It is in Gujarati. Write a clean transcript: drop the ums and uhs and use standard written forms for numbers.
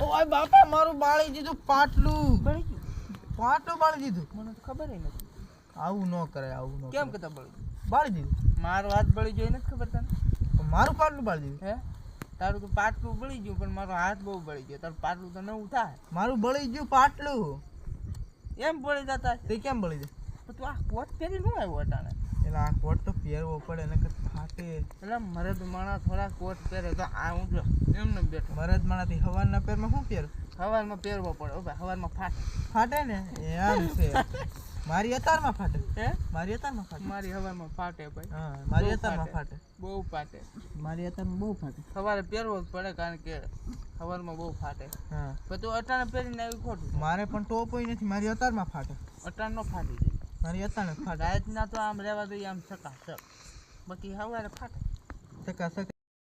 ઓય બાપા મારું બાળી દીધું પાટલું બળી ગયું પાટલું બાળી દીધું મને તો ખબર ય નથી આવું ન કરે આવું ન કેમ કહેતા બળી બાળી દીધું મારો હાથ બળી ગયો નથી ખબર તને મારું પાટલું બાળી દીધું હે તારું તો પાટલું બળી ગયું પણ મારો હાથ બહુ બળી ગયો તારું પાટલું તો નવું થાય મારું બળી ગયું પાટલું એમ બળી જતા તે કેમ બળી દે તો તું આ કોટ પહેરી ન આવ્યો અટાણે એટલે આ કોટ તો પહેરવો પડે ને કે ફાટે એટલે મરદ માણસ થોડા કોટ પહેરે તો આ હું જો એમને બેઠો મરદ માણાથી હવારના પેરમાં શું પહેર હવારમાં પહેરવો પડે ઓ ભાઈ હવારમાં ફાટે ફાટે ને એમ છે મારી અતારમાં ફાટે હે મારી અતારમાં ફાટે મારી હવારમાં ફાટે ભાઈ હા મારી બહુ અતારમાં ફાટે બહુ ફાટે મારી અતારમાં બહુ ફાટે સવારે પહેરવો જ પડે કારણ કે હવારમાં બહુ ફાટે હા પણ તું અટાણે પહેરીને આવી ખોટું મારે પણ ટોપોય નથી મારી અતારમાં ફાટે અટાણ નો ફાટી જાય મારી અતારમાં ફાટે રાતના તો આમ રહેવા દઈએ આમ ચકાચક બાકી સવારે ફાટે ચકાચક